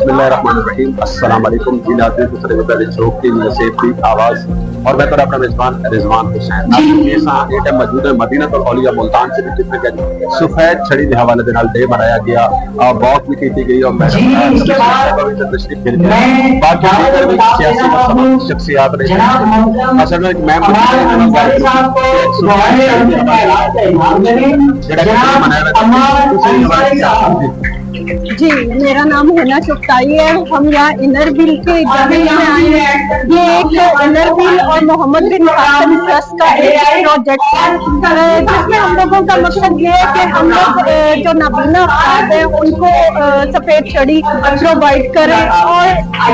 बिस्मिल्लाहिर्रहमानिर्रहीम। अस्सलाम वालेकुम जी नाज़रीन, दूसरे मुताबिक शौक की नसीब की आवाज़ और मैं अपना मेज़बान रिजवान हुसैन आपके मौजूद है मदीनतुल औलिया मुल्तान से जिसमें कि सफेद छड़ी के हवाले दे नाल डे मनाया गया वॉक भी की गई और तशरीफ मिल गया बाकी सियासी शख्सियात ने असल में मैं जी, मेरा नाम हिना चुगताई है। हम यहाँ इनर व्हील के इजाज़त में आए हैं। ये एक इनर व्हील और मोहम्मद बिन कासिम ट्रस्ट का एक प्रोजेक्ट है जिसमें हम लोगों का मकसद ये है कि हम लोग जो नाबीना अफराद हैं उनको सफेद छड़ी प्रोवाइड करें और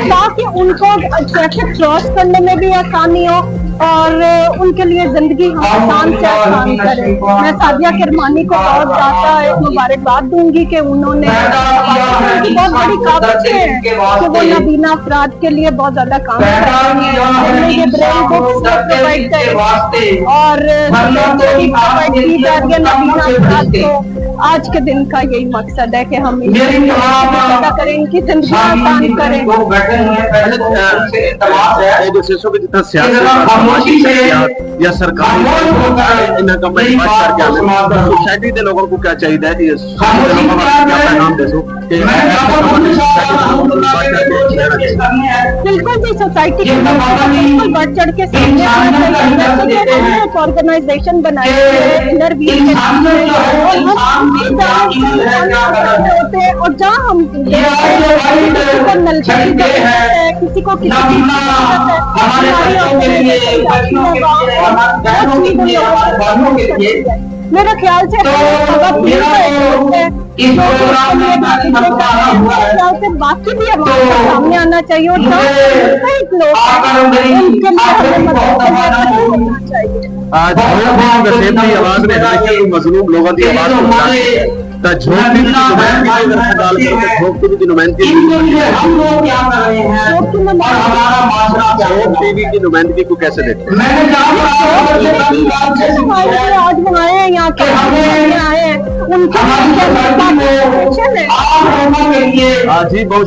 ताकि उनको ट्रैफिक क्रॉस करने में भी आसानी हो और उनके लिए जिंदगी हम आसान से आसान करें। मैं सादिया किरमानी को बहुत ज़्यादा मुबारकबाद दूंगी कि उन्होंने बहुत बड़ी काबिलियत है कि वो नाबीना अफराद के लिए बहुत ज्यादा काम कर रही है। ये ब्रेन बुक्स प्रोवाइड करें और प्रोवाइड की जा रही है नाबीना अफराद को। आज के दिन का यही मकसद है कि हम पैदा करें, इनकी जिंदगी आसान करें। या सरकारी सोसाइटी के लोगों को क्या चाहिए बिल्कुल भी सोसाइटी के बिल्कुल बढ़ चढ़ के सामने ऑर्गेनाइजेशन बनाई है इनर व्हील के होते हैं और जहाँ हम नलके की जरूरत है, किसी को किसी मेरे ख्याल से बाकी भी हमारे सामने आना चाहिए और मजलूम लोगों की आवाज की नुमाइंदगी को कैसे देखते हैं? आज बनाए हैं यहाँ के आए हैं उनके जी बहुत